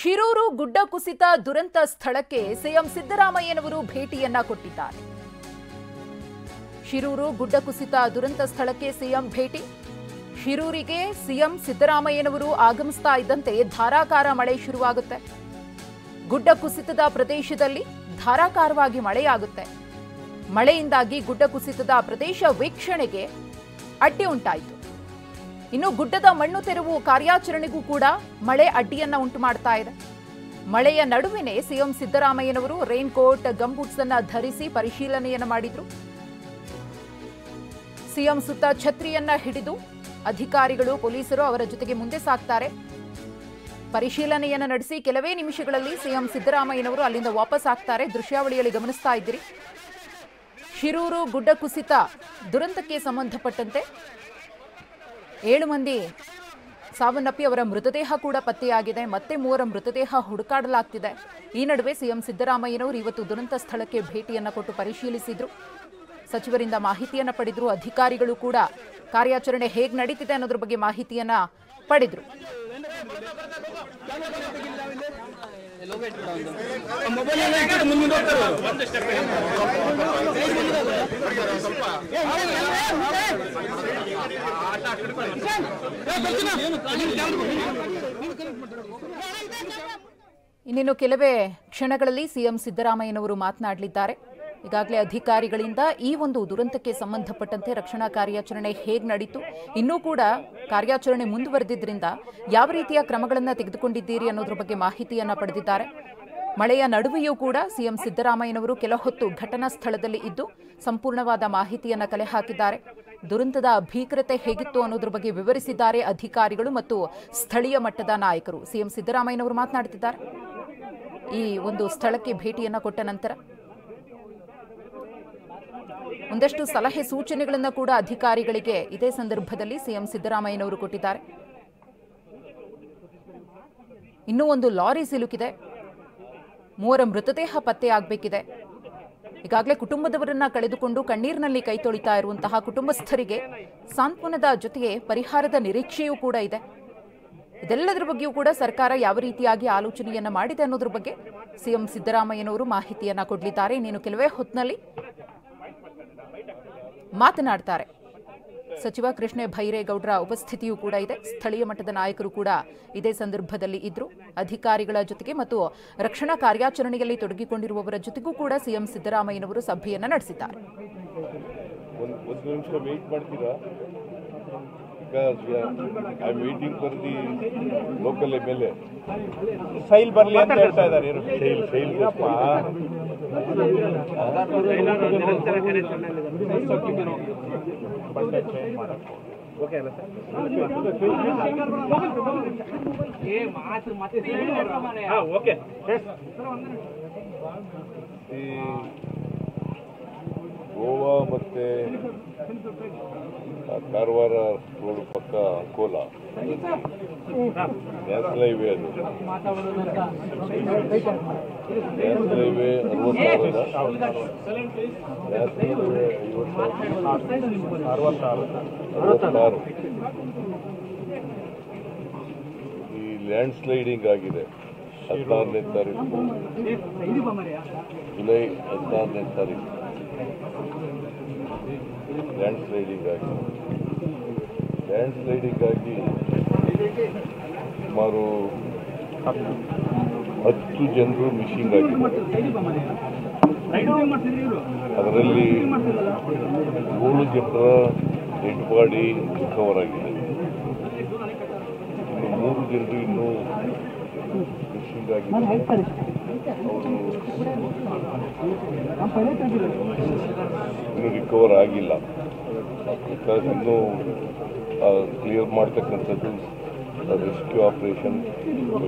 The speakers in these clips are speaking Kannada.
ಶಿರೂರು ಗುಡ್ಡ ಕುಸಿತ ದುರಂತ ಸ್ಥಳಕ್ಕೆ ಸಿಎಂ ಸಿದ್ದರಾಮಯ್ಯನವರು ಭೇಟಿಯನ್ನ ಕೊಟ್ಟಿದ್ದಾರೆ. ಶಿರೂರು ಗುಡ್ಡ ಕುಸಿತ ದುರಂತ ಸ್ಥಳಕ್ಕೆ ಸಿಎಂ ಭೇಟಿ. ಶಿರೂರಿಗೆ ಸಿಎಂ ಸಿದ್ದರಾಮಯ್ಯನವರು ಆಗಮಿಸ್ತಾ ಇದ್ದಂತೆ ಧಾರಾಕಾರ ಮಳೆ ಶುರುವಾಗುತ್ತೆ. ಗುಡ್ಡ ಕುಸಿತದ ಪ್ರದೇಶದಲ್ಲಿ ಧಾರಾಕಾರವಾಗಿ ಮಳೆಯಾಗುತ್ತೆ. ಮಳೆಯಿಂದಾಗಿ ಗುಡ್ಡ ಕುಸಿತದ ಪ್ರದೇಶ ವೀಕ್ಷಣೆಗೆ ಅಡ್ಡಿ ಉಂಟಾಯಿತು. ಇನ್ನು ಗುಡ್ಡದ ಮಣ್ಣು ತೆರವು ಕಾರ್ಯಾಚರಣೆಗೂ ಕೂಡ ಮಳೆ ಅಡ್ಡಿಯನ್ನ ಉಂಟು ಮಾಡ್ತಾ ಇದೆ. ಮಳೆಯ ನಡುವೆನೇ ಸಿಎಂ ಸಿದ್ದರಾಮಯ್ಯನವರು ರೈನ್ ಕೋಟ್ ಗಂಬೂಟ್ಸ್ ಅನ್ನ ಧರಿಸಿ ಪರಿಶೀಲನೆಯನ್ನ ಮಾಡಿದ್ರು. ಸಿಎಂ ಸುತ್ತ ಛತ್ರಿಯನ್ನ ಹಿಡಿದು ಅಧಿಕಾರಿಗಳು ಪೊಲೀಸರು ಅವರ ಜೊತೆಗೆ ಮುಂದೆ ಸಾಗ್ತಾರೆ. ಪರಿಶೀಲನೆಯನ್ನ ನಡೆಸಿ ಕೆಲವೇ ನಿಮಿಷಗಳಲ್ಲಿ ಸಿಎಂ ಸಿದ್ದರಾಮಯ್ಯನವರು ಅಲ್ಲಿಂದ ವಾಪಸ್ ಆಗ್ತಾರೆ. ದೃಶ್ಯಾವಳಿಯಲ್ಲಿ ಗಮನಿಸ್ತಾ ಇದ್ದೀರಿ. ಶಿರೂರು ಗುಡ್ಡ ಕುಸಿತ ದುರಂತಕ್ಕೆ ಸಂಬಂಧಪಟ್ಟಂತೆ 7 ಮಂದಿ ಸಾವನ್ನಪ್ಪಿ ಅವರ ಮೃತದೇಹ ಕೂಡ ಪತ್ತೆಯಾಗಿದೆ. ಮತ್ತೆ 3 ಮೃತದೇಹ ಹುಡುಕಾಡಲಾಗ್ತಿದೆ. ಈ ನಡುವೆ ಸಿಎಂ ಸಿದ್ದರಾಮಯ್ಯನವರು ಇವತ್ತು ದುರಂತ ಸ್ಥಳಕ್ಕೆ ಭೇಟಿಯನ್ನ ಕೊಟ್ಟು ಪರಿಶೀಲಿಸಿದ್ರು. ಸಚಿವರಿಂದ ಮಾಹಿತಿಯನ್ನ ಪಡೆದ್ರು. ಅಧಿಕಾರಿಗಳು ಕೂಡ ಕಾರ್ಯಾಚರಣೆ ಹೇಗೆ ನಡೀತಿದೆ ಅನ್ನೋದ್ರ ಬಗ್ಗೆ ಮಾಹಿತಿಯನ್ನ ಪಡೆದ್ರು. ಇನ್ನೇನು ಕೆಲವೇ ಕ್ಷಣಗಳಲ್ಲಿ ಸಿಎಂ ಸಿದ್ದರಾಮಯ್ಯನವರು ಮಾತನಾಡಲಿದ್ದಾರೆ. ಈಗಾಗಲೇ ಅಧಿಕಾರಿಗಳಿಂದ ಈ ಒಂದು ದುರಂತಕ್ಕೆ ಸಂಬಂಧಪಟ್ಟಂತೆ ರಕ್ಷಣಾ ಕಾರ್ಯಾಚರಣೆ ಹೇಗೆ ನಡೀತು, ಇನ್ನೂ ಕೂಡ ಕಾರ್ಯಾಚರಣೆ ಮುಂದುವರೆದಿದ್ದರಿಂದ ಯಾವ ರೀತಿಯ ಕ್ರಮಗಳನ್ನು ತೆಗೆದುಕೊಂಡಿದ್ದೀರಿ ಅನ್ನೋದ್ರ ಬಗ್ಗೆ ಮಾಹಿತಿಯನ್ನ ಪಡೆದಿದ್ದಾರೆ. ಮಳೆಯ ನಡುವೆಯೂ ಕೂಡ ಸಿಎಂ ಸಿದ್ದರಾಮಯ್ಯನವರು ಕೆಲ ಹೊತ್ತು ಘಟನಾ ಸ್ಥಳದಲ್ಲಿ ಇದ್ದು ಸಂಪೂರ್ಣವಾದ ಮಾಹಿತಿಯನ್ನ ಕಲೆ ಹಾಕಿದ್ದಾರೆ. ದುರಂತದ ಭೀಕರತೆ ಹೇಗಿತ್ತು ಅನ್ನೋದ್ರ ಬಗ್ಗೆ ವಿವರಿಸಿದ್ದಾರೆ ಅಧಿಕಾರಿಗಳು ಮತ್ತು ಸ್ಥಳೀಯ ಮಟ್ಟದ ನಾಯಕರು. ಸಿಎಂ ಸಿದ್ದರಾಮಯ್ಯನವರು ಮಾತನಾಡುತ್ತಿದ್ದಾರೆ. ಈ ಒಂದು ಸ್ಥಳಕ್ಕೆ ಭೇಟಿಯನ್ನ ಕೊಟ್ಟ ನಂತರ ಒಂದಷ್ಟು ಸಲಹೆ ಸೂಚನೆಗಳನ್ನು ಕೂಡ ಅಧಿಕಾರಿಗಳಿಗೆ ಇದೇ ಸಂದರ್ಭದಲ್ಲಿ ಸಿಎಂ ಸಿದ್ದರಾಮಯ್ಯನವರು ಕೊಟ್ಟಿದ್ದಾರೆ. ಇನ್ನೂ ಒಂದು ಲಾರಿ ಸಿಲುಕಿದೆ. 3 ಮೃತದೇಹ ಪತ್ತೆಯಾಗಬೇಕಿದೆ. ಈಗಾಗಲೇ ಕುಟುಂಬದವರನ್ನ ಕಳೆದುಕೊಂಡು ಕಣ್ಣೀರಿನಲ್ಲಿ ಕೈ ತೊಳಿತಾ ಇರುವಂತಹ ಕುಟುಂಬಸ್ಥರಿಗೆ ಸಾಂತ್ವನದ ಜೊತೆಗೆ ಪರಿಹಾರದ ನಿರೀಕ್ಷೆಯೂ ಕೂಡ ಇದೆ. ಇದೆಲ್ಲದರ ಬಗ್ಗೆಯೂ ಕೂಡ ಸರ್ಕಾರ ಯಾವ ರೀತಿಯಾಗಿ ಆಲೋಚನೆಯನ್ನ ಮಾಡಿದೆ ಅನ್ನೋದ್ರ ಬಗ್ಗೆ ಸಿಎಂ ಸಿದ್ದರಾಮಯ್ಯನವರು ಮಾಹಿತಿಯನ್ನ ಕೊಡಲಿದ್ದಾರೆ. ಇನ್ನೇನು ಕೆಲವೇ ಹೊತ್ತಿನಲ್ಲಿ ಮಾತನಾಡ್ತಾರೆ. ಸಚಿವ ಕೃಷ್ಣ ಭೈರೇಗೌಡರ ಉಪಸ್ಥಿತಿಯೂ ಕೂಡ ಇದೆ. ಸ್ಥಳೀಯ ಮಟ್ಟದ ನಾಯಕರು ಕೂಡ ಇದೇ ಸಂದರ್ಭದಲ್ಲಿ ಇದ್ರು. ಅಧಿಕಾರಿಗಳ ಜೊತೆಗೆ ಮತ್ತು ರಕ್ಷಣಾ ಕಾರ್ಯಾಚರಣೆಯಲ್ಲಿ ತೊಡಗಿಕೊಂಡಿರುವವರ ಜೊತೆಗೂ ಕೂಡ ಸಿಎಂ ಸಿದ್ದರಾಮಯ್ಯನವರು ಸಭೆಯನ್ನ ನಡೆಸಿದ್ದಾರೆ. ಸೈಲ್ ಬರಲಿ ಅಂತ ಹೇಳ್ತಾ ಇದ್ದಾರೆ. ಗೋವಾ ಮತ್ತೆ ಕಾರವಾರ ರೋಡ್ ಪಕ್ಕ ಕೋಲಾ ನ್ಯಾಷನಲ್ ಹೈವೇ, ಅದು ನ್ಯಾಷನಲ್ ಹೈವೇ 66 ಈ ಲ್ಯಾಂಡ್ ಸ್ಲೈಡಿಂಗ್ ಆಗಿದೆ. 16ನೇ ತಾರೀಕು ಜುಲೈ 16ನೇ ತಾರೀಕು ಲ್ಯಾಂಡ್ ಸ್ಲೈಡಿಂಗ್ ಆಗಿದೆ. ಲ್ಯಾಂಡ್ ಸ್ಲೈಡಿಂಗ್ ಆಗಿ ಸುಮಾರು 10 ಜನರು ಮಿಸ್ಸಿಂಗ್ ಆಗಿದೆ. ಅದರಲ್ಲಿ 7 ಜನರ ಡೆಡ್ ಬಾಡಿ ರಿಕವರ್ ಆಗಿದೆ. ಇನ್ನು 3 ಜನರು ಇನ್ನೂ ಮಿಸ್ಸಿಂಗ್ ಆಗಿದೆ. ಅವರು ಇನ್ನೂ ರಿಕವರ್ ಆಗಿಲ್ಲ. ಬಿಕಾಸ್ ಇನ್ನೂ ಕ್ಲಿಯರ್ ಮಾಡ್ತಕ್ಕಂಥದ್ದು ರೆಸ್ಕ್ಯೂ ಆಪರೇಷನ್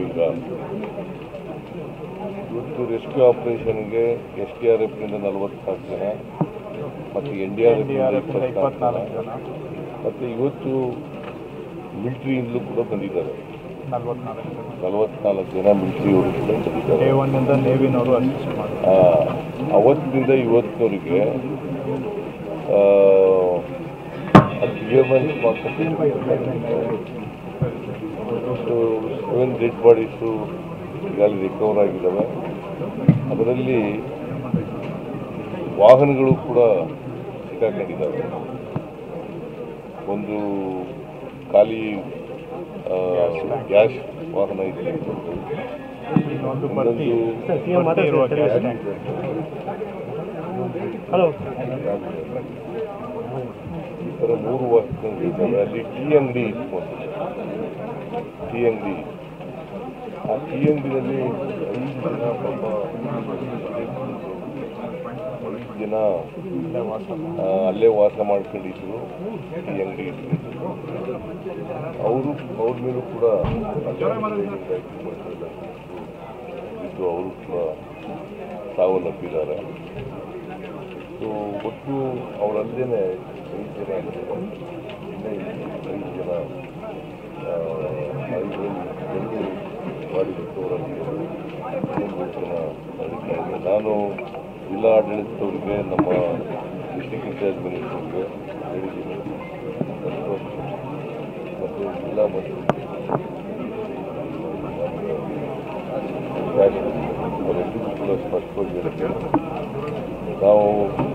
ಈಗ. ಇವತ್ತು ರೆಸ್ಕ್ಯೂ ಆಪರೇಷನ್ಗೆ SDRFನಿಂದ 44 ಜನ ಮತ್ತು NDRFನಿಂದ 24 ಜನ ಮತ್ತು ಇವತ್ತು ಮಿಲಿಟರಿಯಿಂದಲೂ ಕೂಡ ಬಂದಿದ್ದಾರೆ. 44 ಜನ ಮಿಲಿಟರಿಯವರು ಕೂಡ ಬಂದಿದ್ದಾರೆ. ಅವತ್ತಿನಿಂದ ಇವತ್ತಿನವರಿಗೆ ಕ್ಲಿಯರ್ಮೆನ್ಸ್ ಮಾಡ್ಕೊಂಡು 7 ಡೆಡ್ ಬಾಡೀಸು ಈಗಾಗಲೇ ರಿಕವರ್ ಆಗಿದ್ದಾವೆ. ಅದರಲ್ಲಿ ವಾಹನಗಳು ಕೂಡ ಸಿಕ್ಕಾಕೊಂಡಿದ್ದಾವೆ. ಒಂದು ಖಾಲಿ ಗ್ಯಾಸ್ ವಾಹನ ಇದೆ, ಇನ್ನೊಂದು ಈ ಥರ 3 ವಾಹನಗಳಿದ್ದಾವೆ. ಅಲ್ಲಿ ಟೀ ಅಂಗಡಿ ಇತ್ತು, ಟೀ ಅಂಗಡಿ. ಆ ಟೀ ಅಂಗಡಿಯಲ್ಲಿ 5 ಜನ ಅಲ್ಲೇ ವಾಸ ಮಾಡ್ಕೊಂಡಿದ್ರು. ಟೀ ಅಂಗಡಿ ಅವ್ರ ಮೇಲೂ ಕೂಡ ಇದ್ದು ಅವರು ಕೂಡ ಸಾವನ್ನಪ್ಪಿದ್ದಾರೆ. ಸೊ ಒಟ್ಟು ಅವರಲ್ಲೇ 5 ಜನ ಇನ್ನೇ 5 ಜನ ಬಾಡಿ ರಿಕವರಾಗಿದ್ದಾರೆ. ನಾನು ಜಿಲ್ಲಾ ಆಡಳಿತದವರಿಗೆ, ನಮ್ಮ ಡಿಸ್ಟ್ರಿಕ್ಟ್ ಇನ್ಚಾರ್ಜ್ ಮಿನಿಸ್ಟರ್ಗೆ ಹೇಳಿದ್ದೀನಿ ಮತ್ತು ಜಿಲ್ಲಾ ಮತ್ತು ಅವರೆಲ್ಲರೂ ಕೂಡ ಸ್ಪಷ್ಟವಾಗಿ ಹೇಳ್ತೇವೆ. ನಾವು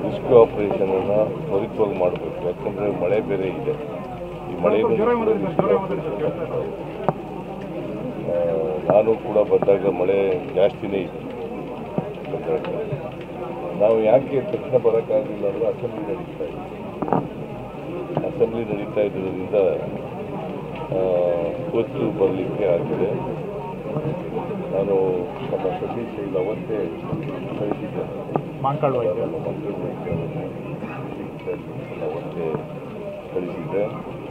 ರೆಸ್ಕ್ಯೂ ಆಪರೇಷನನ್ನು ತ್ವರಿತವಾಗಿ ಮಾಡಬೇಕು. ಯಾಕಂದರೆ ಮಳೆ ಬೇರೆ ಇದೆ. ಈ ಮಳೆಯನ್ನು ನಾನು ಕೂಡ ಬಂದಾಗ ಮಳೆ ಜಾಸ್ತಿನೇ ಇತ್ತು. ನಾವು ಯಾಕೆ ತಕ್ಷಣ ಬರೋಕ್ಕಾಗಲಿಲ್ಲ ಅಂದರೆ ಅಸೆಂಬ್ಲಿ ನಡೀತಾ ಇದ್ದರಿಂದ ಹೊತ್ತು ಬರಲಿಕ್ಕೆ ಆಗಿದೆ. ನಾನು ನಮ್ಮ ಸತೀಶ್ ಇಲ್ಲಿ ಅವತ್ತೇ ಕಳಿಸಿದ್ದೇನೆ. ಮಂಕಳ್ ಅವತ್ತೇ ಕಳಿಸಿದ್ದೆ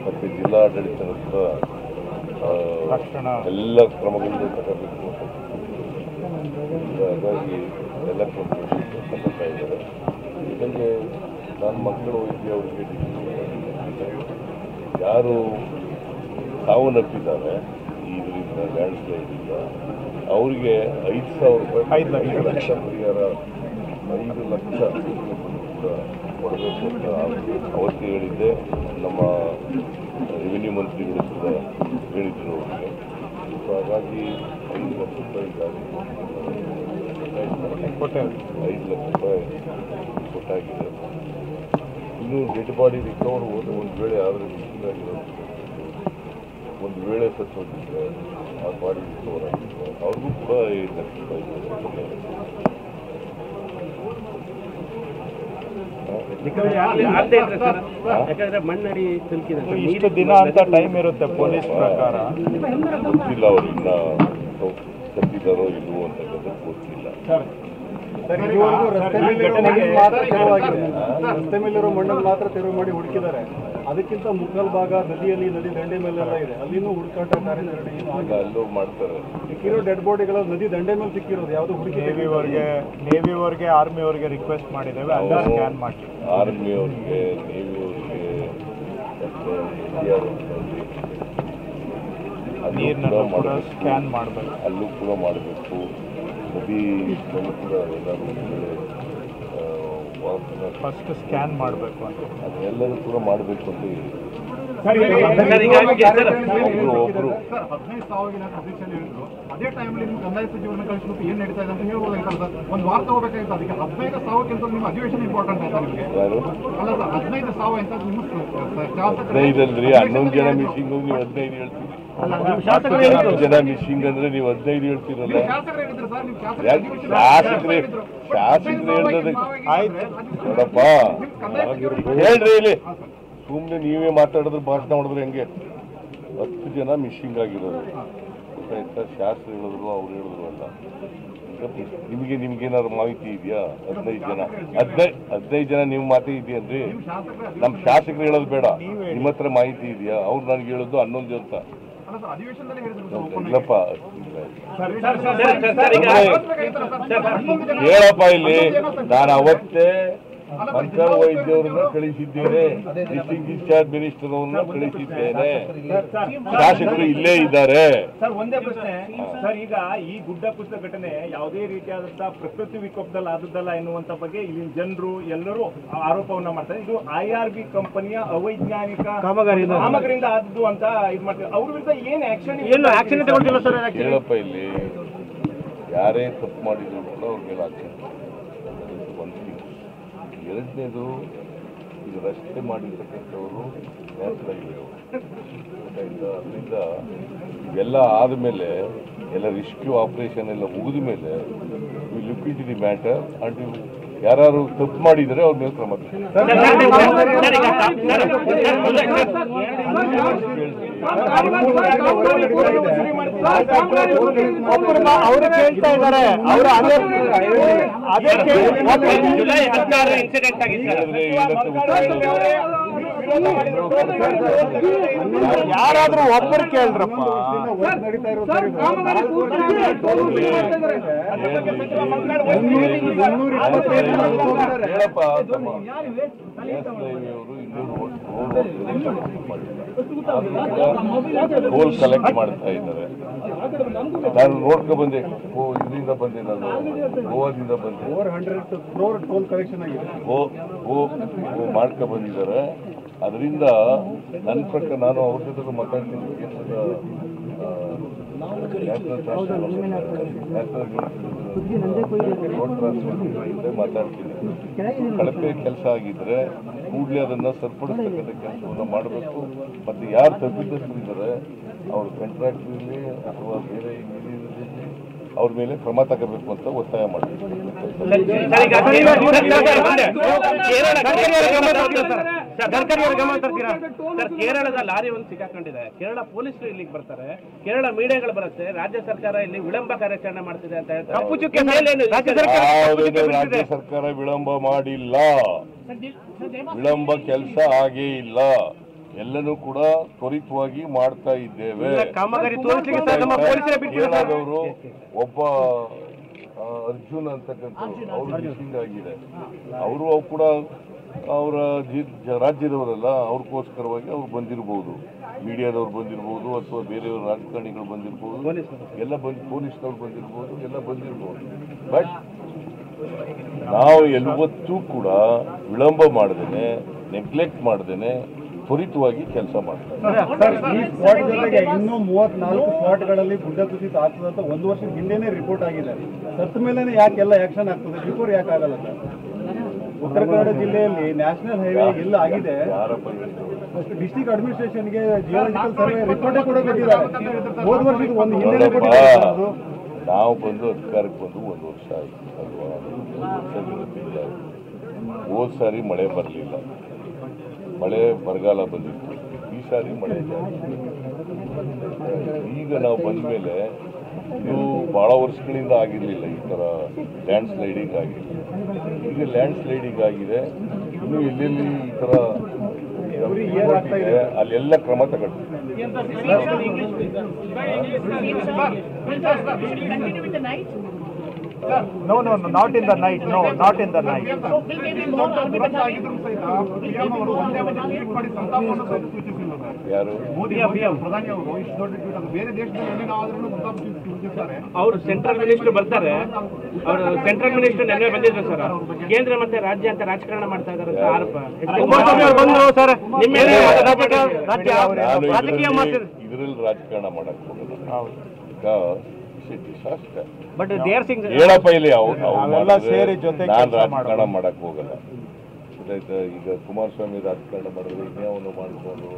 ಮತ್ತು ಜಿಲ್ಲಾಡಳಿತನೂ ಕೂಡ ಎಲ್ಲ ಕ್ರಮಗಳನ್ನು ತಗೋಬೇಕು. ಹಾಗಾಗಿ ಎಲ್ಲ ಕ್ರಮಗಳನ್ನು ತಗೋತಾ ಇದ್ದಾರೆ. ಜೊತೆಗೆ ನನ್ನ ಮಕ್ಕಳು ವೈದ್ಯ ಅವರಿಗೆ ಯಾರು ಸಾವನ್ನಪ್ಪಿದ್ದಾರೆ ಇದರಿಂದ ಲ್ಯಾಂಡ್ ಸ್ಲೈಡಿಂದ ಅವರಿಗೆ 5,000 ಲಕ್ಷ ಪರಿಹಾರ 5 ಲಕ್ಷ ಕೊಡಬೇಕು ಅಂತ ಅವತ್ತೇ ಹೇಳಿದ್ದೆ. ನಮ್ಮ ರೆವಿನ್ಯೂ ಮಂತ್ರಿಗಳು ಕೂಡ ಹೇಳಿದ್ರು ಅವರಿಗೆ. ಸೊ ಹಾಗಾಗಿ 5 ಲಕ್ಷ ರೂಪಾಯಿ 5 ಲಕ್ಷ ರೂಪಾಯಿ ಕೊಟ್ಟಾಗಿದೆ. ಇನ್ನೂ ಡೆಡ್ ಬಾಡಿ ರಿಕವರ್ ಹೋದ ಒಂದು ವೇಳೆ ಆದರೆ ಆಗಿರೋದು, ಒಂದು ವೇಳೆ ಸತ್ತೋಗಿದ್ರೆ ಆ ಬಾಡಿ ರಿಕವರ್ ಆಗಿದ್ರೆ ಅವ್ರಿಗೂ ಕೂಡ 5 ಲಕ್ಷ ರೂಪಾಯಿ ಇಷ್ಟು ದಿನ ಅಂತ ಟೈಮ್ ಇರುತ್ತೆ ಪೊಲೀಸ್ ಪ್ರಕಾರ. ಗೊತ್ತಿಲ್ಲ ಅವರು ಇನ್ನ ಸತ್ತಿದ್ದಾರೋ ಇಲ್ವೋ ಅಂತಕ್ಕಂಥ ಗೊತ್ತಿಲ್ಲ. ರಸ್ತೆ ಮೇಲಿರೋ ಮಣ್ಣನ್ನು ಮಾತ್ರ ತೆರವು ಮಾಡಿ ಹುಡುಕಿದ್ದಾರೆ. ಅದಕ್ಕಿಂತ ಮುಕ್ಕಾಲು ಭಾಗ ನದಿ ದಂಡೆ ಮೇಲೆಲ್ಲ ಇದೆ. ಅಲ್ಲಿನೂ ಹುಡುಕಾಟ ಕಾರ್ಯಾಚರಣೆ ಅಲ್ಲೂ ಮಾಡ್ತಾರೆ. ಸಿಕ್ಕಿರೋ ಡೆಡ್ ಬಾಡಿಗಳು ನದಿ ದಂಡೆ ಮೇಲೆ ಸಿಕ್ಕಿರೋದು ಯಾವುದು ಹುಡುಕಿ ನೇವಿಯವರಿಗೆ ಆರ್ಮಿಯವರಿಗೆ ರಿಕ್ವೆಸ್ಟ್ ಮಾಡಿದ್ದೇವೆ, ಅಲ್ಲ ಸ್ಕ್ಯಾನ್ ಮಾಡಿ. ಆರ್ಮಿಯವ್ರಿಗೆ, ನೇವಿಯವ್ರಿಗೆ ನೀರನ್ನ ಕೂಡ ಸ್ಕ್ಯಾನ್ ಮಾಡಬೇಕು, ಅಲ್ಲೂ ಕೂಡ ಮಾಡಬೇಕು. ನದಿ ಕೂಡ ಎಲ್ಲರೂ ಫಸ್ಟ್ ಸ್ಕ್ಯಾನ್ ಮಾಡಬೇಕು ಅಂತ ಅದೆಲ್ಲರೂ ಕೂಡ ಮಾಡಬೇಕು ಅಂತ ಹೇಳಿ ಒಬ್ರು ಅದೇ ಟೈಮಲ್ಲಿ ನಿಮ್ಮ ಕಂದಾಯ ಸಚಿವರನ್ನ ಕಳಿಸ್ಬೇಕು ಏನ್ ನಡೀತಾ ಇದೆ ಅಂತ ಹೇಳ್ಬೋದಾಗಿತ್ತಲ್ಲ ಸರ್. ಒಂದು ವಾರ ತಗೋಬೇಕಾಗಿತ್ತು. ಅದಕ್ಕೆ 15 ಸಾವಿರಕ್ಕಿಂತ ನಿಮ್ಮ ಅಧಿವೇಶನ ಇಂಪಾರ್ಟೆಂಟ್ ಆಯ್ತಾ ನಿಮಗೆ? ಅಲ್ಲ ಸರ್, 15 ಸಾವಿರ ಅಂತ ನಿಮ್ಮ 15 11 ಜನ ಮಿಸ್ಸಿಂಗ್ ಹೋಗಿ ನೀವು 15 ಹೇಳ್ತೀರಿ. 10 ಜನ ಮಿಸ್ಸಿಂಗ್ ಅಂದ್ರೆ ನೀವು 15 ಹೇಳ್ತೀರಲ್ಲ. ಶಾಸಕರು ಹೇಳ್ದದಕ್ಕೆ ನೋಡಪ್ಪ ಹೇಳ್ರಿ ಇಲ್ಲಿ ಸುಮ್ಮನೆ ನೀವೇ ಮಾತಾಡಿದ್ರೆ ಭಾಷಣ ಮಾಡಿದ್ರೆ ಹೆಂಗೆ? 10 ಜನ ಮಿಸ್ಸಿಂಗ್ ಆಗಿರೋದು ಗೊತ್ತಾಯ್ತಾ? ಶಾಸಕರು ಹೇಳಿದ್ರು, ಅವ್ರು ಹೇಳಿದ್ರು ಅಲ್ಲ. ನಿಮ್ಗೇನಾದ್ರು ಮಾಹಿತಿ ಇದೆಯಾ? 15 ಜನ ನೀವು ಮಾತೇ ಇದೆಯನ್ರಿ? ನಮ್ಮ ಶಾಸಕರು ಹೇಳೋದು ಬೇಡ, ನಿಮ್ಮ ಹತ್ರ ಮಾಹಿತಿ ಇದೆಯಾ? ಅವ್ರು ನನಗೆ ಹೇಳೋದು 11 ಅಂತ. ಇಲ್ಲಪ್ಪ, ಹೇಳಪ್ಪ ಇಲ್ಲಿ. ನಾನು ಅವತ್ತೇ ಮಂಕಳ್ ವೈದ್ಯವ್ರನ್ನ ಕಳಿಸಿದ್ದೇನೆ, ಡಿಸ್ಟ್ರಿಕ್ಟ್ ಇನ್ಚಾರ್ಜ್ ಮಿನಿಸ್ಟರ್ ಅವ್ರನ್ನ ಕಳಿಸಿದ್ದೇನೆ. ಶಾಸಕರು ಇಲ್ಲೇ ಇದ್ದಾರೆ. ಸರ್, ಒಂದೇ ಪ್ರಶ್ನೆ ಸರ್. ಈಗ ಈ ಗುಡ್ಡ ಕುಸಿತ ಘಟನೆ ಯಾವುದೇ ರೀತಿಯಾದಂತಹ ಪ್ರಕೃತಿ ವಿಕೋಪದಲ್ಲಿ ಆದದ್ದಲ್ಲ ಎನ್ನುವಂತ ಬಗ್ಗೆ ಇಲ್ಲಿನ ಜನರು ಎಲ್ಲರೂ ಆರೋಪವನ್ನ ಮಾಡ್ತಾರೆ. ಇದು IRB ಕಂಪನಿಯ ಅವೈಜ್ಞಾನಿಕ ಕಾಮಗಾರಿಯಿಂದ ಆದದ್ದು ಅಂತ ಇದು ಮಾಡ್ತಾರೆ. ಅವ್ರ ವಿರುದ್ಧ ಏನು ಆಕ್ಷನ್ ತಗೊಂಡಿಲ್ಲ ಸರ್? ಹೇಳಪ್ಪ ಇಲ್ಲಿ ಯಾರೇ ತಪ್ಪು ಮಾಡಿದ್ರು ಕೂಡ ಅವ್ರ ಮೇಲೆ ಆಕ್ಷನ್ ಒಂದು ಥಿಂಗ್. ಎರಡನೇದು, ಈಗ ರಸ್ತೆ ಮಾಡಿರ್ತಕ್ಕಂಥವರು ನ್ಯಾಷನಲ್ ಹೈವೇ ಅದರಿಂದ ಇವೆಲ್ಲ ಆದಮೇಲೆ ಎಲ್ಲ ರೆಸ್ಕ್ಯೂ ಆಪರೇಷನ್ ಎಲ್ಲ ಮುಗಿದ ಮೇಲೆ we look in the matter and ಯಾರು ತಪ್ಪು ಮಾಡಿದರೆ ಅವ್ರ ಮೇಲೆ ಕ್ರಮ ಅವರು ಕೇಳ್ತಾ ಇದ್ದಾರೆ. ಅವರು ಜುಲೈ 16 ಇನ್ಸಿಡೆಂಟ್ ಯಾರಾದ್ರೂ ಒಬ್ಬರು ಕೇಳ್ರಪ್ಪ. ಹೇಳಪ್ಪ ತಮ್ಮ ಟೋಲ್ ಕಲೆಕ್ಟ್ ಮಾಡ್ತಾ ಇದ್ದಾರೆ. ನಾನು ನೋಡ್ಕೊ ಬಂದೆ, ಇದರಿಂದ ಬಂದೆ, ನಾನು ಗೋವಾದಿಂದ ಬಂದೆ, ಮಾಡ್ಕೊ ಬಂದಿದ್ದಾರೆ. ಅದರಿಂದ ನನ್ನ ಪ್ರಕಾರ ನಾನು ಅವ್ರ ಜೊತೆ ಮಾತಾಡ್ತೀನಿ. ಮಾತಾಡ್ತೀನಿ. ಕಳಪೆ ಕೆಲಸ ಆಗಿದ್ರೆ ಕೂಡಲೇ ಅದನ್ನು ಸರಿಪಡಿಸ್ತಕ್ಕಂಥ ಕೆಲಸವನ್ನು ಮಾಡಬೇಕು. ಮತ್ತು ಯಾರು ತಪ್ಪಿತಸ್ಥರಿದ್ದಾರೆ ಅವ್ರ ಕಾಂಟ್ರಾಕ್ಟ್ ಇರಲಿ ಅಥವಾ ಬೇರೆ ಅವ್ರ ಮೇಲೆ ಕ್ರಮ ತಗೋಬೇಕು ಅಂತ ಒತ್ತಾಯ ಮಾಡ್ತೀವಿ. ಕೇರಳದ ಲಾರಿ ಒಂದು ಸಿಕ್ಕಾಕೊಂಡಿದೆ. ಕೇರಳ ಪೊಲೀಸರು ಇಲ್ಲಿಗೆ ಬರ್ತಾರೆ, ಕೇರಳ ಮೀಡಿಯಾಗಳು ಬರುತ್ತೆ, ರಾಜ್ಯ ಸರ್ಕಾರ ಇಲ್ಲಿ ವಿಳಂಬ ಕಾರ್ಯಾಚರಣೆ ಮಾಡ್ತಿದೆ ಅಂತ ಹೇಳ್ತಾರೆ. ರಾಜ್ಯ ಸರ್ಕಾರ ವಿಳಂಬ ಮಾಡಿಲ್ಲ, ವಿಳಂಬ ಕೆಲಸ ಆಗೇ ಇಲ್ಲ. ಎಲ್ಲನೂ ಕೂಡ ತ್ವರಿತವಾಗಿ ಮಾಡ್ತಾ ಇದ್ದೇವೆ. ಕೇರಳದವರು ಒಬ್ಬ ಅರ್ಜುನ್ ಅಂತಕ್ಕಂಥ ಅವರು ಮಿಸ್ಸಿಂಗ್ ಆಗಿದೆ. ಅವರು ಕೂಡ ಅವರ ರಾಜ್ಯದವರಲ್ಲ, ಅವ್ರಿಗೋಸ್ಕರವಾಗಿ ಅವ್ರು ಬಂದಿರ್ಬೋದು, ಮೀಡಿಯಾದವ್ರು ಬಂದಿರ್ಬೋದು ಅಥವಾ ಬೇರೆಯವ್ರ ರಾಜಕಾರಣಿಗಳು ಬಂದಿರ್ಬೋದು, ಎಲ್ಲ ಪೊಲೀಸ್ನವ್ರು ಬಂದಿರ್ಬೋದು, ಎಲ್ಲ ಬಂದಿರ್ಬೋದು. ಬಟ್ ನಾವು ಯಾವತ್ತೂ ಕೂಡ ವಿಳಂಬ ಮಾಡ್ದೇನೆ, ನೆಗ್ಲೆಕ್ಟ್ ಮಾಡ್ದೇನೆ ತ್ವರಿತವಾಗಿ ಕೆಲಸ ಮಾಡ್ತಾರೆ. ಈ ಸ್ಪಾಟ್ ಜೊತೆಗೆ ಇನ್ನೂ 34 ಸ್ಪಾಟ್ಗಳಲ್ಲಿ ಗುಡ್ಡ ಕುಸಿತ ಆಗ್ತದೆ ಅಂತ 1 ವರ್ಷದ ಹಿಂದೆನೇ ರಿಪೋರ್ಟ್ ಆಗಿದೆ. ಸತ್ತ ಮೇಲೆ ಯಾಕೆಲ್ಲ ಆಕ್ಷನ್ ಆಗ್ತದೆ, ಬಿಫೋರ್ ಯಾಕೆ ಆಗಲ್ಲ ಸರ್? ಉತ್ತರ ಕನ್ನಡ ಜಿಲ್ಲೆಯಲ್ಲಿ ನ್ಯಾಷನಲ್ ಹೈವೇ ಎಲ್ಲ ಆಗಿದೆ. ಡಿಸ್ಟ್ರಿಕ್ಟ್ ಅಡ್ಮಿನಿಸ್ಟ್ರೇಷನ್ಗೆ ಜಿಯೋಲಾಜಿಕಲ್ ಸರ್ವೆ ರಿಪೋರ್ಟೇ ಕೂಡ ಕೊಟ್ಟಿದ್ದಾರೆ. ಹೋದ ವರ್ಷದ ಒಂದು ಹಿಂದೆ ಕೊಟ್ಟಿದ್ದಾರೆ. ನಾವು ಬಂದು ಅಧಿಕಾರಕ್ಕೆ ಬಂದು 1 ವರ್ಷ ಆಯಿತು ಅಲ್ವಾ? ಹೋದ ಸಾರಿ ಮಳೆ ಬರಲಿಲ್ಲ, ಮಳೆ ಬರಗಾಲ ಬಂದಿತ್ತು. ಈ ಸಾರಿ ಮಳೆ ಜಾಸ್ತಿ. ಈಗ ನಾವು ಬಂದ ಮೇಲೆ ಇದು ಭಾಳ ವರ್ಷಗಳಿಂದ ಆಗಿರಲಿಲ್ಲ ಈ ಥರ ಲ್ಯಾಂಡ್ ಸ್ಲೈಡಿಂಗ್ ಆಗಿರಲಿಲ್ಲ. ಈಗ ಲ್ಯಾಂಡ್ ಸ್ಲೈಡಿಂಗ್ ಆಗಿದೆ. ಇನ್ನು ಎಲ್ಲೆಲ್ಲಿ ಈ ಥರ ಅಲ್ಲೆಲ್ಲ ಕ್ರಮ ತಗೊಳ್ತೀವಿ. No, not in the night. No, not in the night. ಯಾರು ಪ್ರಧಾನಿ ಅವರು ಇಷ್ಟು ದೊಡ್ಡ ಟ್ವೀಟ್, ಬೇರೆ ದೇಶದಲ್ಲಿ ಏನೇನಾದ್ರೂ ಸೂಚಿಸ್ತಾರೆ. ಅವರು ಸೆಂಟ್ರಲ್ ಮಿನಿಸ್ಟರ್ ಬರ್ತಾರೆ, ಅವರು ಸೆಂಟ್ರಲ್ ಮಿನಿಸ್ಟರ್ ನೆನ್ನೆ ಬಂದಿದ್ರು ಸರ್. ಕೇಂದ್ರ ಮತ್ತೆ ರಾಜ್ಯ ಅಂತ ರಾಜಕಾರಣ ಮಾಡ್ತಾ ಇದ್ದಾರೆ ಅಂತ ಆರೋಪ. ಇದರಲ್ಲಿ ರಾಜಕಾರಣ ಮಾಡಕ್ ಹೋಗಲ್ಲ. ಬಟ್ ದೇರ್ ಸಿಂಗ್ ಹೇಳಪ್ಪ ಇಲ್ಲಿ ಸೇರಿ ಜೊತೆ ನಾನು ರಾಜಕಾರಣ ಮಾಡಕ್ ಹೋಗಲ್ಲ. ಈಗ ಕುಮಾರಸ್ವಾಮಿ ರಾಜಕಾರಣ ಮಾಡಿದ್ರೆ ಇನ್ಯಾವನು ಮಾಡಿಕೊಂಡು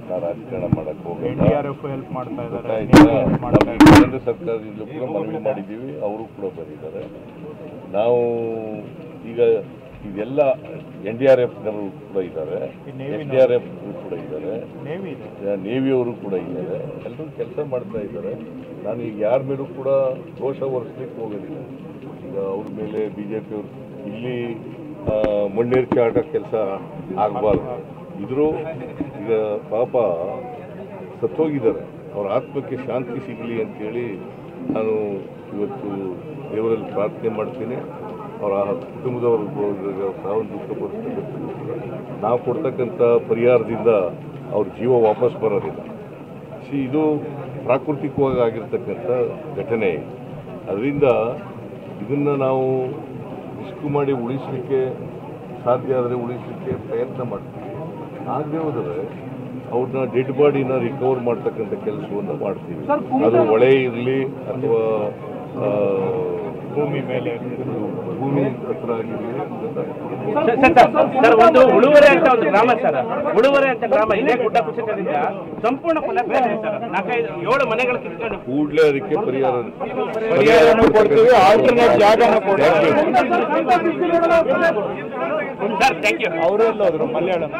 ನಾವು ರಾಜಕಾರಣ ಮಾಡಕ್ ಹೋಗಲ್ಲ. ಹೆಲ್ಪ್ ಮಾಡ್ತಾ ಇದ್ದಾರೆ. ಕೇಂದ್ರ ಸರ್ಕಾರದಿಂದ ಕೂಡ ಮನವಿ ಮಾಡಿದ್ದೀವಿ, ಅವರು ಕೂಡ ಬಂದಿದ್ದಾರೆ. ನಾವು ಈಗ ಇದೆಲ್ಲ NDRFನವರು ಕೂಡ ಇದ್ದಾರೆ, SDRF ಕೂಡ ಇದ್ದಾರೆ, ನೇವಿಯವರು ಕೂಡ ಇದ್ದಾರೆ. ಎಲ್ಲರೂ ಕೆಲಸ ಮಾಡ್ತಾ ಇದ್ದಾರೆ. ನಾನು ಈಗ ಯಾರ ಮೇಲೂ ಕೂಡ ರೋಷ ಹೊರಿಸ್ಲಿಕ್ಕೆ ಹೋಗೋದಿಲ್ಲ. ಈಗ ಅವ್ರ ಮೇಲೆ BJP ಅವರು ಇಲ್ಲಿ ಮಣ್ಣೇರಿಕೆ ಆಟೋ ಕೆಲಸ ಆಗಬಾರ್ದು. ಇದ್ರು ಈಗ ಪಾಪ ಸತ್ತೋಗಿದ್ದಾರೆ, ಅವ್ರ ಆತ್ಮಕ್ಕೆ ಶಾಂತಿ ಸಿಗಲಿ ಅಂತೇಳಿ ನಾನು ಇವತ್ತು ದೇವರಲ್ಲಿ ಪ್ರಾರ್ಥನೆ ಮಾಡ್ತೀನಿ. ಅವರ ಕುಟುಂಬದವರು ಸಾವು ದುಃಖ ಪರಿಸ್ಥಿತಿ ನಾವು ಕೊಡ್ತಕ್ಕಂಥ ಪರಿಹಾರದಿಂದ ಅವ್ರ ಜೀವ ವಾಪಸ್ ಬರೋದಿಲ್ಲ. ಇದು ಪ್ರಾಕೃತಿಕವಾಗಿ ಆಗಿರ್ತಕ್ಕಂಥ ಘಟನೆ. ಅದರಿಂದ ಇದನ್ನು ನಾವು ರಿಸ್ಕ್ ಮಾಡಿ ಉಳಿಸಲಿಕ್ಕೆ ಸಾಧ್ಯ ಆದರೆ ಉಳಿಸಲಿಕ್ಕೆ ಪ್ರಯತ್ನ ಮಾಡ್ತೀವಿ. ಆಗದೆ ಹೋದರೆ ಅವ್ರನ್ನ ಡೆಡ್ ಬಾಡಿನ ರಿಕವರ್ ಮಾಡ್ತಕ್ಕಂಥ ಕೆಲಸವನ್ನು ಮಾಡ್ತೀವಿ. ಅದು ಹೊಳೆ ಇರಲಿ ಅಥವಾ ಭೂಮಿ ಮೇಲೆ ಭೂಮಿ ಹತ್ರ ಆಗಿದೆ. ಸರ್, ಒಂದು ಉಳುವರೆ ಅಂತ ಒಂದು ಗ್ರಾಮ ಸರ್, ಉಳುವರೆ ಅಂತ ಗ್ರಾಮ ಇದೇ ಗುಡ್ಡ ಕುಸಿತದಿಂದ ಸಂಪೂರ್ಣ ಫಲಭ್ಯತೆ ಸರ್. 4-5-7 ಮನೆಗಳು ಕಿತ್ಕೊಂಡು ಕೂಡಲೇ ಅದಕ್ಕೆ ಪರಿಹಾರನೂ ಕೊಡ್ತೀವಿ, ಆಲ್ಟರ್ನೇಟ್ ಜಾಗನೂ ಕೊಡ್ತೀವಿ. Sir, thank you. ಅವರೆಲ್ಲ ಹೋದ್ರು ಮಲಯಾಳಂ.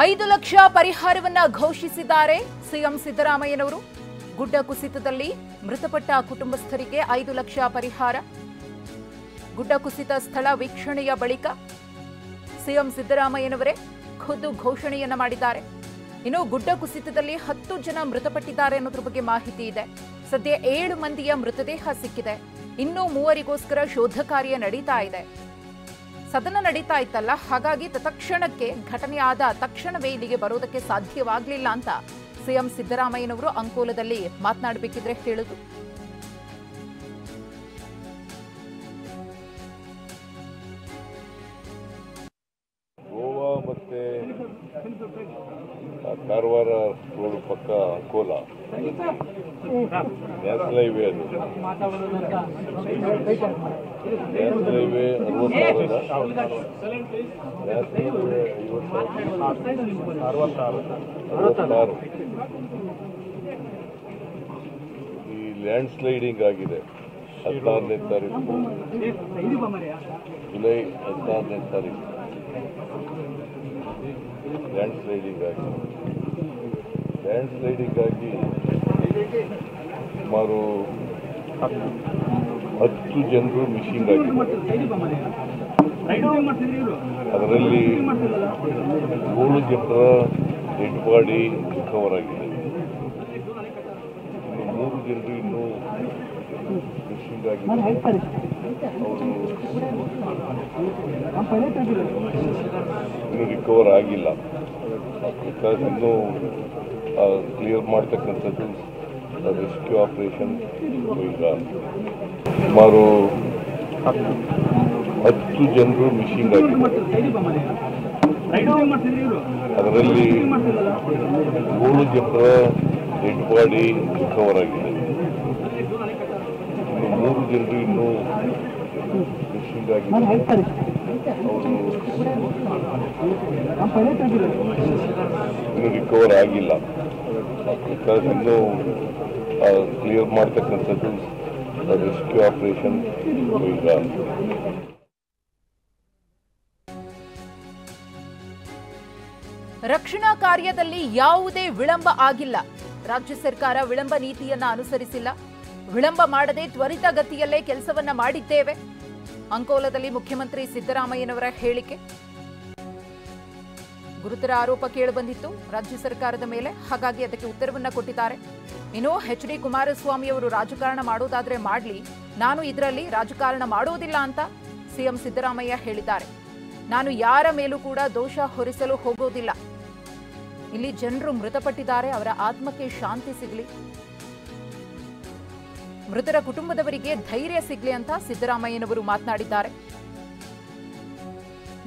5 ಲಕ್ಷ ಪರಿಹಾರವನ್ನ ಘೋಷಿಸಿದ್ದಾರೆ ಸಿಎಂ ಸಿದ್ದರಾಮಯ್ಯನವರು. ಗುಡ್ಡ ಕುಸಿತದಲ್ಲಿ ಮೃತಪಟ್ಟ ಕುಟುಂಬಸ್ಥರಿಗೆ 5 ಲಕ್ಷ ಪರಿಹಾರ. ಗುಡ್ಡ ಕುಸಿತ ಸ್ಥಳ ವೀಕ್ಷಣೆಯ ಬಳಿಕ ಸಿಎಂ ಸಿದ್ದರಾಮಯ್ಯನವರೇ ಖುದ್ದು ಘೋಷಣೆಯನ್ನ ಮಾಡಿದ್ದಾರೆ. ಇನ್ನು ಗುಡ್ಡ ಕುಸಿತದಲ್ಲಿ 10 ಜನ ಮೃತಪಟ್ಟಿದ್ದಾರೆ ಅನ್ನೋದ್ರ ಬಗ್ಗೆ ಮಾಹಿತಿ ಇದೆ. ಸದ್ಯ 7 ಮಂದಿಯ ಮೃತದೇಹ ಸಿಕ್ಕಿದೆ. ಇನ್ನೂ 3 ಶೋಧ ಕಾರ್ಯ ನಡೀತಾ ಇದೆ. ಸದನ ನಡೀತಾ ಇತ್ತಲ್ಲ, ಹಾಗಾಗಿ ತತ್ಕ್ಷಣಕ್ಕೆ ಘಟನೆ ಆದ ತಕ್ಷಣವೇ ಇಲ್ಲಿಗೆ ಬರೋದಕ್ಕೆ ಸಾಧ್ಯವಾಗಲಿಲ್ಲ ಅಂತ ಸಿಎಂ ಸಿದ್ದರಾಮಯ್ಯನವರು ಅಂಕೋಲದಲ್ಲಿ ಮಾತನಾಡಬೇಕಿದ್ರೆ ಹೇಳುದು. ಗೋವಾ ಮತ್ತೆ ಕಾರವಾರ ರೋಡ್ ಪಕ್ಕ ಅಂಕೋಲ ನ್ಯಾಷನಲ್ ಹೈವೇ, ಅದು ನ್ಯಾಷನಲ್ ಹೈವೇ 66 ಈ ಲ್ಯಾಂಡ್ ಸ್ಲೈಡಿಂಗ್ ಆಗಿದೆ 16ನೇ ತಾರೀಕು, ಜುಲೈ 16ನೇ ತಾರೀಕು ಲ್ಯಾಂಡ್ ಸ್ಲೈಡಿಂಗ್ ಆಗಿ ಸುಮಾರು 10 ಜನರು ಮಿಸ್ಸಿಂಗ್ ಆಗಿದ್ದಾರೆ. ಅದರಲ್ಲಿ 7 ಜನರ ಡೆಡ್ ಬಾಡಿ ರಿಕವರ್ ಆಗಿದೆ. 3 ಜನರು ಇನ್ನೂ ಮಿಸ್ಸಿಂಗ್ ಆಗಿದ್ದಾರೆ. ಇನ್ನೂ ರಿಕವರ್ ಆಗಿಲ್ಲ. ಇನ್ನೂ ಕ್ಲಿಯರ್ ಮಾಡ್ತಕ್ಕಂಥದ್ದು ರೆಸ್ಕ್ಯೂ ಆಪರೇಷನ್. ಈಗ ಸುಮಾರು 10 ಜನರು ಮಿಸ್ಸಿಂಗ್ ಆಗಿದ್ದಾರೆ. ಅದರಲ್ಲಿ 7 ಜನರ ಡೆಡ್ ಬಾಡಿ ರಿಕವರ್ ಆಗಿದೆ. 3 ಜನರು ಇನ್ನೂ ಮಿಸ್ಸಿಂಗ್ ಆಗಿದ್ದಾರೆ. ಇನ್ನೂ ರಿಕವರ್ ಆಗಿಲ್ಲ. ಇನ್ನೂ ಕ್ಲಿಯರ್ ಮಾಡ್ತಕ್ಕಂಥದ್ದು ರೆಸ್ಕ್ಯೂ ಆಪರೇಷನ್. ಈಗ ರಕ್ಷಣಾ ಕಾರ್ಯದಲ್ಲಿ ಯಾವುದೇ ವಿಳಂಬ ಆಗಿಲ್ಲ. ರಾಜ್ಯ ಸರ್ಕಾರ ವಿಳಂಬ ನೀತಿಯನ್ನ ಅನುಸರಿಸಿಲ್ಲ. ವಿಳಂಬ ಮಾಡದೆ ತ್ವರಿತಗತಿಯಲ್ಲೇ ಕೆಲಸವನ್ನ ಮಾಡಿದ್ದೇವೆ. ಅಂಕೋಲದಲ್ಲಿ ಮುಖ್ಯಮಂತ್ರಿ ಸಿದ್ದರಾಮಯ್ಯನವರ ಹೇಳಿಕೆ. ಗುರುತರ ಆರೋಪ ಕೇಳಿಬಂದಿತ್ತು ರಾಜ್ಯ ಸರ್ಕಾರದ ಮೇಲೆ, ಹಾಗಾಗಿ ಅದಕ್ಕೆ ಉತ್ತರವನ್ನ ಕೊಟ್ಟಿದ್ದಾರೆ. ಇನ್ನು ಎಚ್ ಡಿ ಕುಮಾರಸ್ವಾಮಿ ಅವರು ರಾಜಕಾರಣ ಮಾಡೋದಾದ್ರೆ ಮಾಡಲಿ, ನಾನು ಇದರಲ್ಲಿ ರಾಜಕಾರಣ ಮಾಡೋದಿಲ್ಲ ಅಂತ ಸಿಎಂ ಸಿದ್ದರಾಮಯ್ಯ ಹೇಳಿದ್ದಾರೆ. ನಾನು ಯಾರ ಮೇಲೂ ಕೂಡ ದೋಷ ಹೊರಿಸಲು ಹೋಗೋದಿಲ್ಲ. ಇಲ್ಲಿ ಜನರು ಮೃತಪಟ್ಟಿದ್ದಾರೆ, ಅವರ ಆತ್ಮಕ್ಕೆ ಶಾಂತಿ ಸಿಗಲಿ, ಮೃತರ ಕುಟುಂಬದವರಿಗೆ ಧೈರ್ಯ ಸಿಗಲಿ ಅಂತ ಸಿದ್ದರಾಮಯ್ಯನವರು ಮಾತನಾಡಿದ್ದಾರೆ.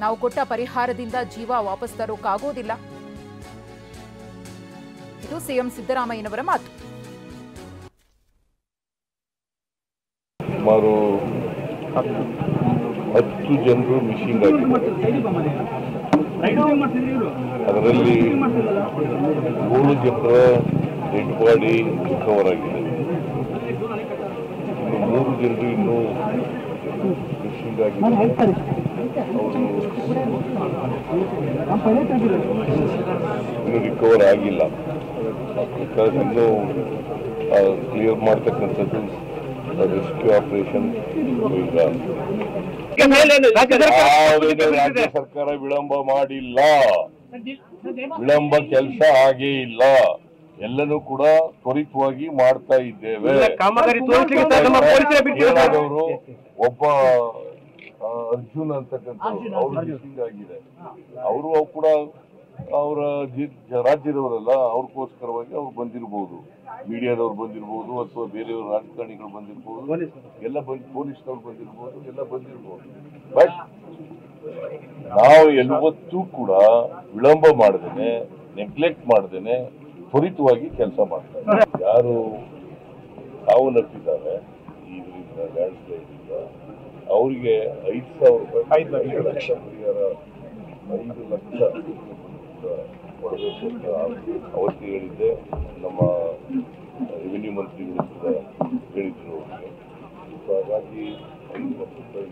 ನಾವು ಕೊಟ್ಟ ಪರಿಹಾರದಿಂದ ಜೀವ ವಾಪಸ್ ತರೋಕ್ಕಾಗೋದಿಲ್ಲ. ಇದು ಸಿಎಂ ಸಿದ್ದರಾಮಯ್ಯನವರ ಮಾತು. ಸುಮಾರು 10 ಜನರು ಮಿಸ್ಸಿಂಗ್ ಆಗಿದ್ದಾರೆ. ಅದರಲ್ಲಿ 7 ಜನರ ಡೆಡ್ ಬಾಡಿ ರಿಕವರ್ ಆಗಿದೆ. 3 ಜನರು ಇನ್ನೂ ಮಿಸ್ಸಿಂಗ್ ಆಗಿದ್ದಾರೆ. ಇನ್ನೂ ರಿಕವರ್ ಆಗಿಲ್ಲ. ಇನ್ನೂ ಕ್ಲಿಯರ್ ಮಾಡ್ತಕ್ಕಂಥದ್ದು ರೆಸ್ಕ್ಯೂ ಆಪರೇಷನ್. ಈಗ ರಾಜ್ಯ ಸರ್ಕಾರ ವಿಳಂಬ ಮಾಡಿಲ್ಲ. ವಿಳಂಬ ಕೆಲಸ ಆಗೇ ಇಲ್ಲ. ಎಲ್ಲನೂ ಕೂಡ ತ್ವರಿತವಾಗಿ ಮಾಡ್ತಾ ಇದ್ದೇವೆ. ಏನಾದವರು ಒಬ್ಬ ಅರ್ಜುನ್ ಅಂತಕ್ಕಂಥ ಅವರು ಮಿಸ್ಸಿಂಗ್ ಆಗಿದೆ. ಅವರು ಕೂಡ ಅವರ ರಾಜ್ಯದವರಲ್ಲ, ಅವ್ರಿಗೋಸ್ಕರವಾಗಿ ಅವ್ರು ಬಂದಿರಬಹುದು, ಮೀಡಿಯಾದವ್ರು ಬಂದಿರಬಹುದು, ಅಥವಾ ಬೇರೆಯವ್ರ ರಾಜಕಾರಣಿಗಳು ಬಂದಿರಬಹುದು, ಎಲ್ಲ ಪೊಲೀಸ್ನವ್ರು ಬಂದಿರಬಹುದು, ಎಲ್ಲ ಬಂದಿರಬಹುದು. ಬಟ್ ನಾವು ಯಾವತ್ತೂ ಕೂಡ ವಿಳಂಬ ಮಾಡದೇನೆ, ನೆಗ್ಲೆಕ್ಟ್ ಮಾಡದೇನೆ ತ್ವರಿತವಾಗಿ ಕೆಲಸ ಮಾಡ್ತಾರೆ. ಯಾರು ಸಾವನ್ನಪ್ಪಿದ್ದಾರೆ ಇದರಿಂದ ಲ್ಯಾಂಡ್ ಸ್ಲೈಡಿಂದ ಅವರಿಗೆ 5,000 ರೂಪಾಯಿ 5 ಲಕ್ಷ ಪರಿಹಾರ 5 ಲಕ್ಷ ಕೊಡಬೇಕು ಅಂತ ಅವತ್ತು ಹೇಳಿದ್ದೆ. ನಮ್ಮ ರೆವಿನ್ಯೂ ಮಂತ್ರಿಗಳು ಕೂಡ ಹೇಳಿದ್ರು. ಸೊ ಹಾಗಾಗಿ 5 ಲಕ್ಷ ರೂಪಾಯಿ